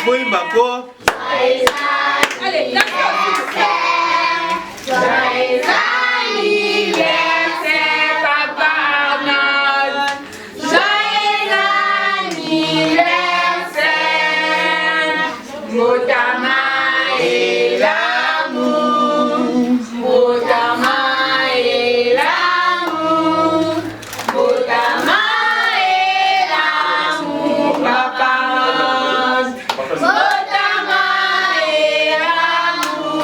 Oui, ma quoi? Allez, joyeux anniversaire, Papa Arnold. Joyeux anniversaire. Motama et l'amour. Motama et l'amour. Motama et l'amour, Papa Arnold. Motama et l'amour.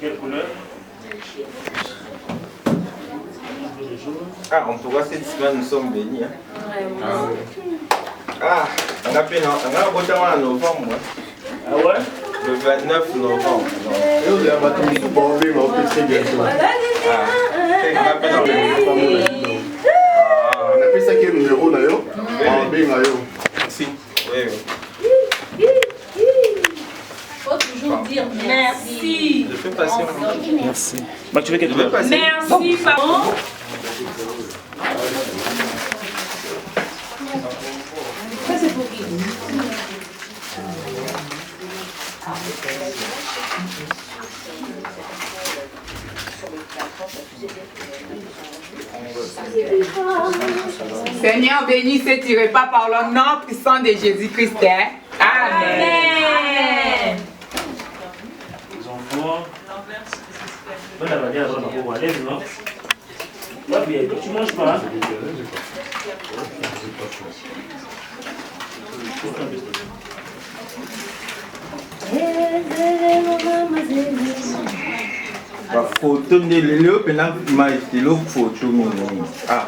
Quelle couleur? Ah, en tout cas, cette semaine, nous sommes bénis. Hein? Ah, on a fait un bottin en novembre. Ah ouais? Le 29 novembre. Et vous avez battu tout pour ouvrir mon PC bientôt. Ah, on a fait ça qui est numéro d'ailleurs. Merci. Oui, oui. Faut toujours dire merci. Je peux passer. Merci. Bah, tu veux qu'elle te passer? Merci, papa. Ça, c'est pour qui? Seigneur, bénis ce repas par le nom puissant de Jésus-Christ. Amen. Les enfants. Bonne manière à pour aller, non? Ouais, bien, tu manges pas. Hein? Photo de l'eau, puis là, il l'eau photo. Ah.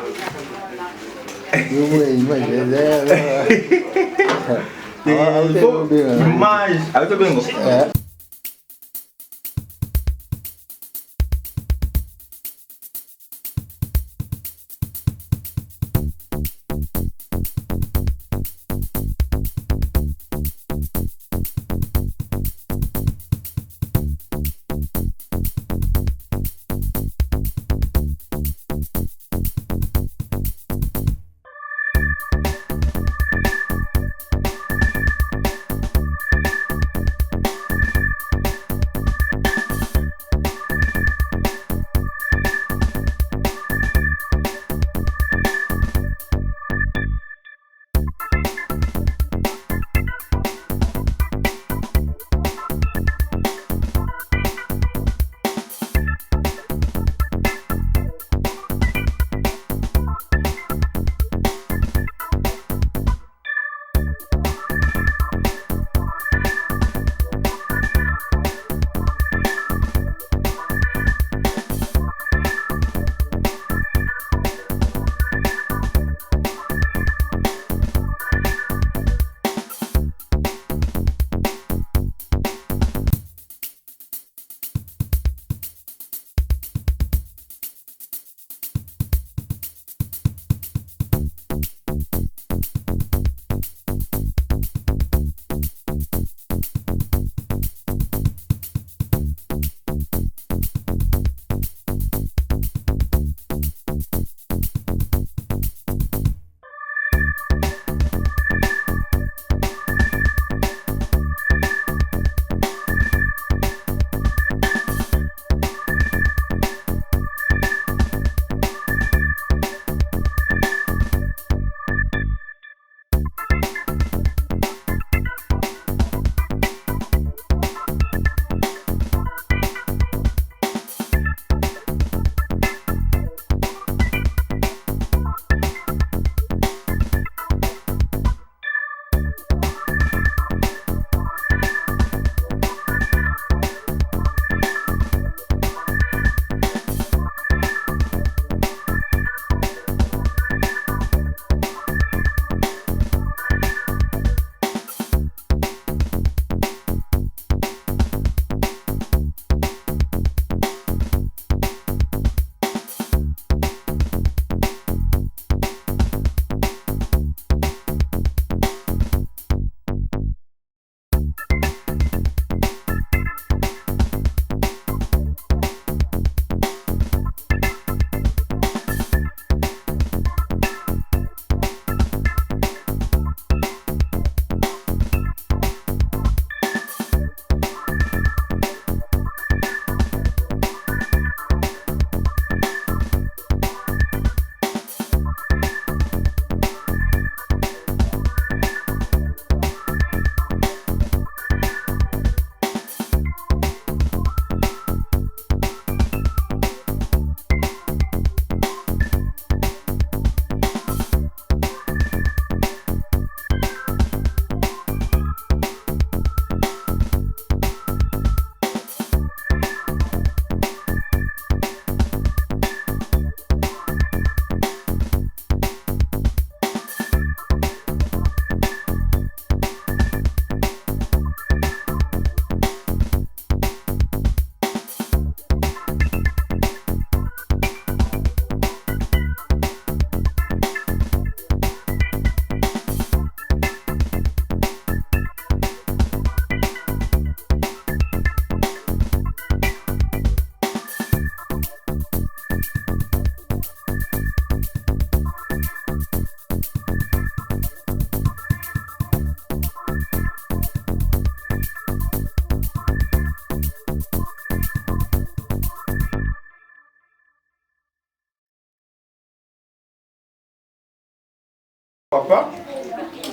Papa,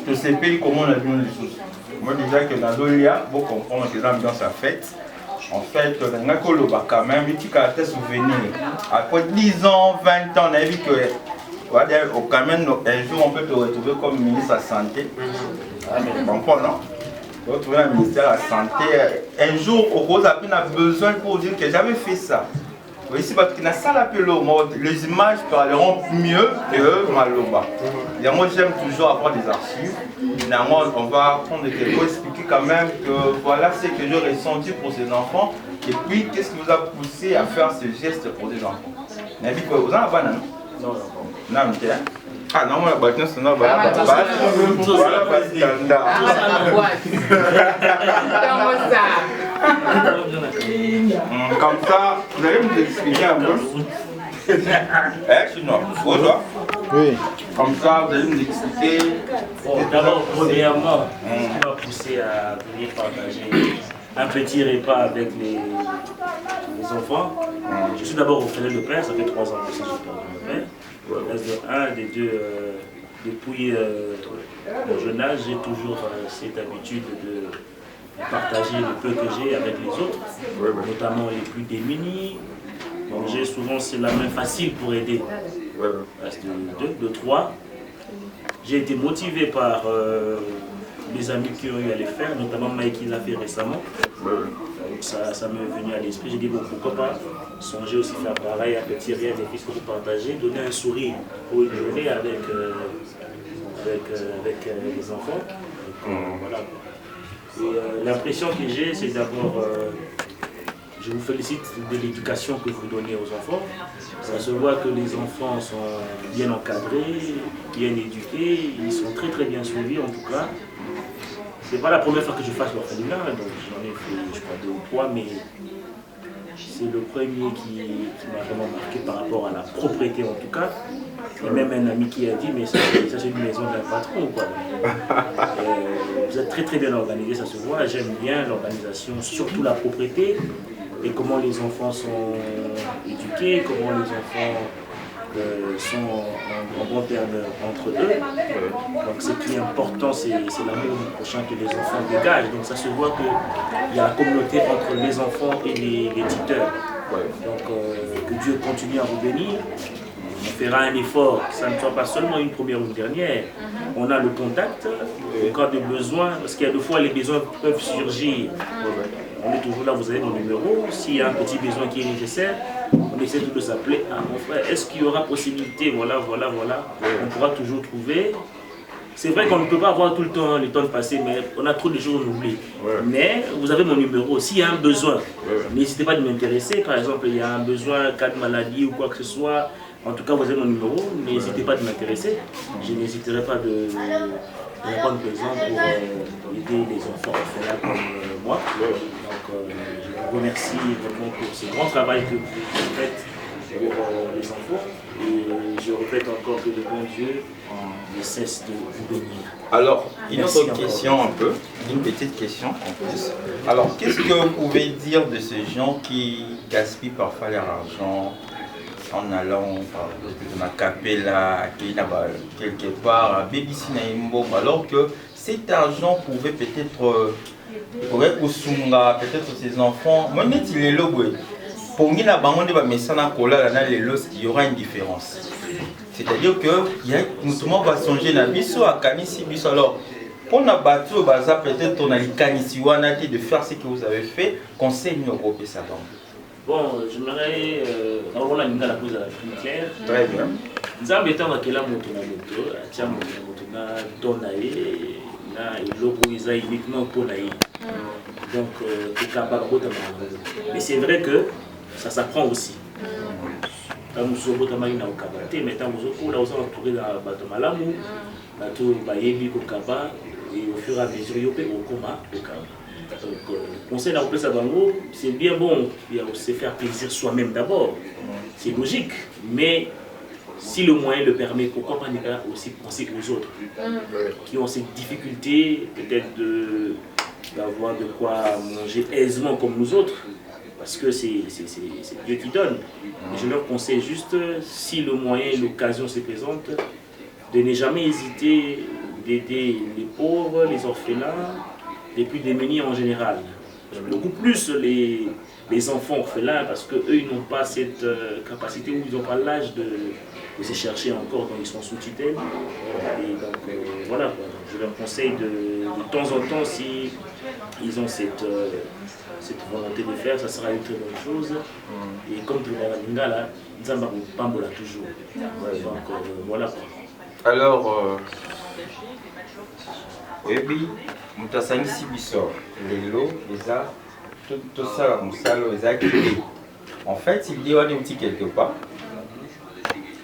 je sais pas comment on a vu les choses. Moi déjà que dans l'Olia, vous comprenez que l'ambiance a fête. En fait, on a quand même un petit caractère souvenir. Après 10 ans, 20 ans, on a vu que quand même, un jour on peut te retrouver comme ministre de la Santé. Tu comprends, non? Tu vas retrouver le ministère de la Santé. Un jour, on a besoin pour dire que j'avais fait ça. Oui, c'est parce qu'il y a ça l'appel au mode. Les images parleront mieux que Maloba. Moi, j'aime toujours avoir des archives. On va prendre quelques expliquer quand même que voilà ce que j'ai ressenti pour ces enfants. Et puis, qu'est-ce qui vous a poussé à faire ce geste pour des enfants? Vous en avez pas, non? Non, non. Ah non, moi, la c'est non, voilà, comme ça, vous allez nous expliquer un peu. Chinois, bonjour. Oui. Comme ça, vous allez nous expliquer. Bon, d'abord, premièrement, ce qui m'a poussé à venir partager un petit repas avec les enfants. Je suis d'abord au foyer de père, ça fait 3 ans que je suis au père. Un des deux, depuis mon jeune âge, j'ai toujours cette habitude de partager le peu que j'ai avec les autres, notamment les plus démunis. Donc j'ai souvent c'est la main facile pour aider. De 3. J'ai été motivé par les amis qui ont eu à les faire, notamment Mike qui l'a fait récemment. Donc ça m'est venu à l'esprit. J'ai dit bon, pourquoi pas songer aussi faire pareil, un petit rien des fils que vous partagez, donner un sourire pour une journée avec les enfants. Donc, voilà. Et l'impression que j'ai, c'est d'abord, je vous félicite de l'éducation que vous donnez aux enfants. Ça se voit que les enfants sont bien encadrés, bien éduqués, ils sont très très bien suivis en tout cas. C'est pas la première fois que je fasse l'orphelinat, donc j'en ai fait je crois 2 ou 3, mais c'est le premier qui m'a vraiment marqué par rapport à la propreté en tout cas. Il y a même un ami qui a dit mais ça c'est une maison d'un patron quoi. Vous êtes très très bien organisé, ça se voit, j'aime bien l'organisation, surtout la propreté et comment les enfants sont éduqués, comment les enfants sont en bon terme entre eux. Donc ce qui est important, c'est l'amour du prochain que les enfants dégagent. Donc ça se voit qu'il y a la communauté entre les enfants et les tuteurs. Donc que Dieu continue à vous bénir. On fera un effort, que ça ne soit pas seulement une première ou une dernière. On a le contact, au cas de besoin, parce qu'il y a des fois les besoins peuvent surgir. On est toujours là, vous avez mon numéro. S'il y a un petit besoin qui est nécessaire, on essaie de s'appeler. Ah mon frère, est-ce qu'il y aura possibilité? Voilà. On pourra toujours trouver. C'est vrai qu'on ne peut pas avoir tout le temps les temps passés, mais on a trop de jours on oublie. Mais vous avez mon numéro. S'il y a un besoin, n'hésitez pas de m'intéresser. Par exemple, il y a un besoin, cas de maladie ou quoi que ce soit. En tout cas, vous avez mon numéro. N'hésitez pas de m'intéresser. Je n'hésiterai pas de répondre présent pour aider les enfants orphelins comme moi. Donc, je vous remercie vraiment pour ce grand travail que vous faites pour les enfants. Et je répète encore que le bon Dieu ne cesse de vous bénir. Alors, une autre question un peu, une petite question en plus. Alors, qu'est-ce que vous pouvez dire de ces gens qui gaspillent parfois leur argent en allant dans la capella, quelque part, à BBC alors que cet argent pouvait peut-être peut-être ces enfants, moi il est là, pour nous, il y aura une différence. C'est-à-dire que nous va songer à biso à Kanisi biso. Alors, pour nous battre, peut-être on a les Kanisi de faire ce que vous avez fait, conseil au groupe ça. Bon, j'aimerais avoir la pose à la plus claire. Très bien. Nous avons été en quel moto na moto, atia moto na donaye na logo isa uniquement pour naïe. Donc, mais c'est vrai que ça s'apprend aussi. Quand nous sommes au Kabate, mais quand nous sommes entourés dans le bateau Malamu, bateau Bayebi au Kaba, et au fur et à mesure, il y a au coma au Kaba. Donc, conseil à Roupé Sabango, c'est bien bon, il y a aussi faire plaisir soi-même d'abord. C'est logique, mais si le moyen le permet, pourquoi pas aussi penser aux autres qui ont ces difficultés, peut-être d'avoir de quoi manger aisément comme nous autres. Parce que c'est Dieu qui donne. Et je leur conseille juste, si le moyen et l'occasion se présentent, de ne jamais hésiter d'aider les pauvres, les orphelins, les plus démunis en général. Beaucoup plus les enfants orphelins parce qu'eux, ils n'ont pas cette capacité ou ils n'ont pas l'âge de se chercher encore, donc ils sont sous tutelle. Et donc voilà, quoi. Donc, je leur conseille de temps en temps, si ils ont cette volonté de faire, ça sera une très bonne chose. Et comme tout le monde a là, Nzamba Pambola toujours. Donc voilà, quoi. Alors, oui, mutasangisi biso lelo eza tout ça musalo eza kili. En fait, il dit on est outil quelque part.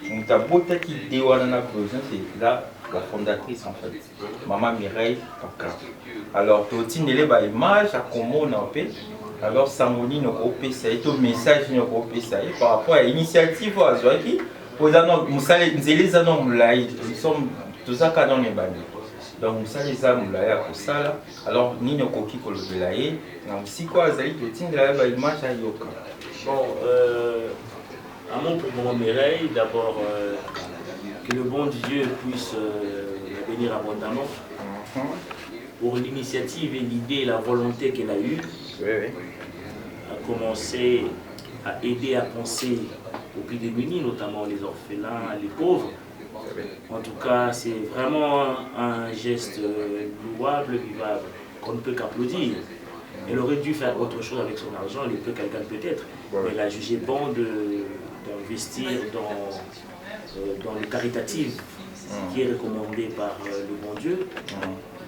Mutabota qui dit on a besoin, c'est là la fondatrice en fait, Maman Mireille Paka. Alors, tout le ba image à comment on a fait. Alors, Samoni no opesa et tout message no opesa par rapport à l'initiative à Zoaki. Pour nous musale nzeli zano mulai, nous sommes tous à canon et bani. Donc nous sommes les âmes là pour ça là. Alors ni nos coquilles pour le belayer. Donc si quoi azali petit de la image à yoka. Bon, un mot pour Maman Mireille. D'abord que le bon Dieu puisse la bénir abondamment pour l'initiative et l'idée et la volonté qu'elle a eue. À commencer à aider à penser aux plus démunis, notamment les orphelins, les pauvres. En tout cas, c'est vraiment un geste louable, vivable, qu'on ne peut qu'applaudir. Elle aurait dû faire autre chose avec son argent, elle peut quelqu'un peut-être, mais elle a jugé bon d'investir dans le caritatif qui est recommandé par le bon Dieu.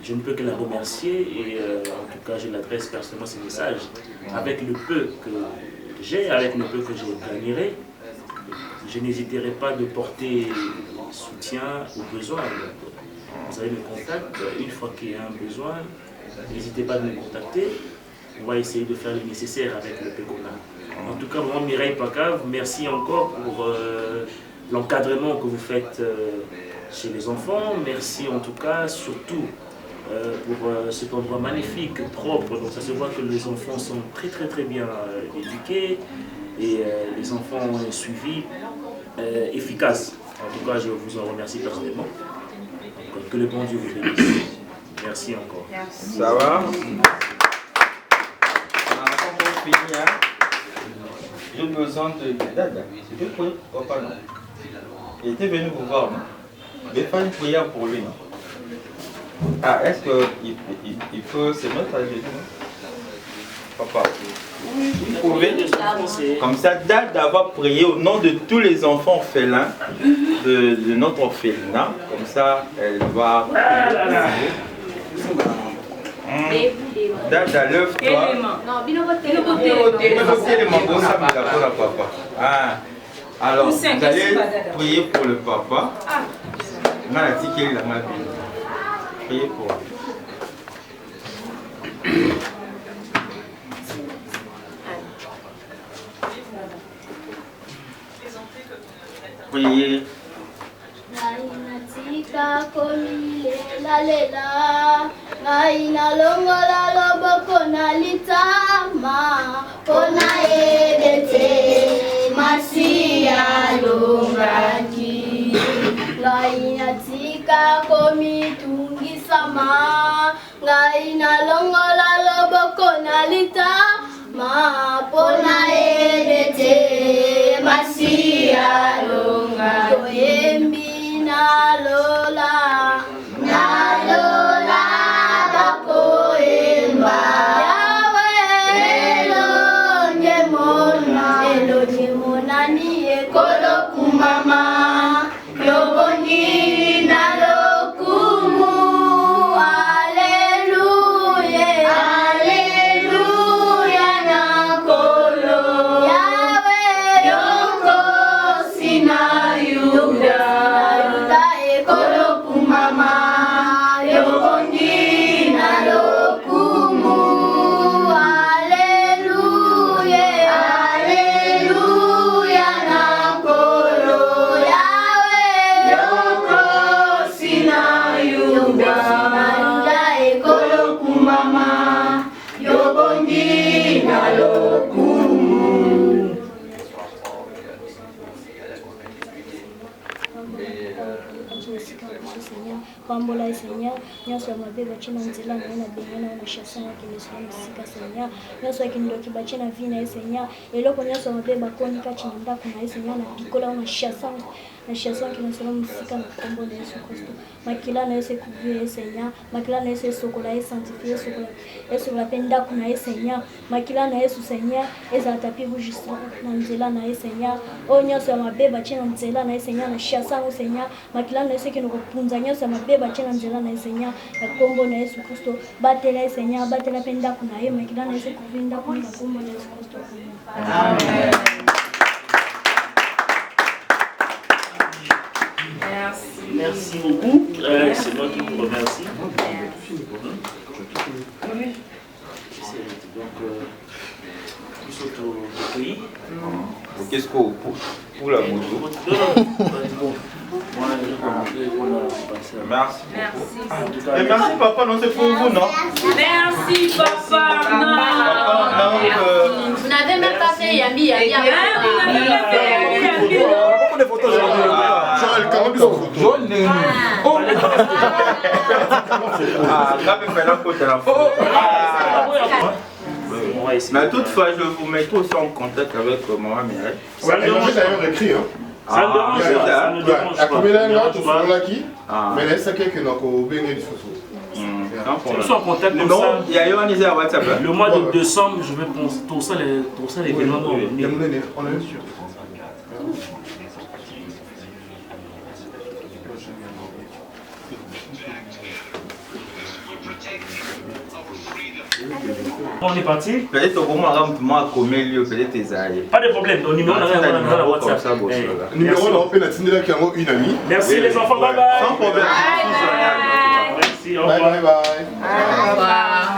Je ne peux que la remercier et en tout cas, je l'adresse personnellement ce message. Avec le peu que j'ai, avec le peu que je gagnerai, je n'hésiterai pas de porter soutien aux besoins. Vous avez mes contacts, une fois qu'il y a un besoin, n'hésitez pas à me contacter. On va essayer de faire le nécessaire avec le peu qu'on a. En tout cas, moi, Mireille Paka, merci encore pour l'encadrement que vous faites chez les enfants. Merci en tout cas, surtout pour cet endroit magnifique, propre. Donc ça se voit que les enfants sont très bien éduqués et les enfants ont un suivi efficace. En tout cas, je vous en remercie personnellement. Donc, que le bon Dieu vous bénisse. Merci encore. Merci. Ça va? On a encore fini, hein? J'ai besoin de Dada. Tu peux prier pour papa, non? Il était venu vous voir, non? Je vais faire une prière pour lui, non? Ah, est-ce qu'il peut se mettre à genoux, non? Papa, vous pouvez, comme ça, Dada va prier au nom de tous les enfants orphelins de notre orphelinat. Comme ça, elle va. Dada, lève-toi. Ah. Alors, vous allez prier pour le papa. Priez pour lui. Priez. Nainatika komilela lela, naina longola loboko nalitama, pona ebete masia longaki. Nainatika komitungi sama, naina longola loboko nalitama, pona ebete masia longaki. Nalola, nalola, bakoemba. Yahweh, Elohim, mona ni ekolo kumama. Yoboni nalokumu. Alleluia, Alleluia nakolo. Yahweh, yoko sina yuda. Alleluia, Alleluia, nakolo. bachina sika biso Seigneur pambola Seigneur nyonso ya mabe bachina nzela na na bengana na chasson qui ne soit sika Seigneur nyonso ya kindoki bachina vina Seigneur eloko nyonso ya mabe bakoni kati na ndako na Seigneur na pikola na chasson qui ne soit sika na kombo na Yesu Kristo makila na Yesu kuvi Seigneur makila na Yesu sokola sanctifié sokola penda kuna Seigneur makila na Yesu Seigneur eza tapi juste na nzela na Seigneur o nyonso ya mabe bachina nzela na Seigneur na chasson Seigneur makila na Yesu kino kupunza nyonso ya mabe bachina nzela na Seigneur na kombo na Yesu Kristo batela Seigneur batela penda kuna makila na Yesu kuvinda kwa kombo na Yesu Kristo amen. Merci beaucoup. C'est moi qui vous remercie. Donc, plus auto-pays. Qu'est-ce qu'on pour la moto? Merci. Et merci papa, non c'est pour vous, non? Merci papa. Vous n'avez même pas fait Yami. Pourquoi des photos mais toutefois, je vous mettrai aussi en contact avec maman Mireille. Elle m'a d'ailleurs écrit. Ça ne dérange pas. Mais elle sait que nous avons béni du souci. Nous sommes en contact comme ça. Il y a eu un à WhatsApp. Le mois de décembre, je vais penser tout ça les événements. On est sûr. On est parti. Peut-être au moment où moi peut-être tes aïeux. Pas de problème, ton numéro dans la WhatsApp. Numéro là, on peut l'atteindre qui a une amie. Merci les enfants, bye bye. Sans problème. Merci, au Bye revoir. bye bye. Au revoir.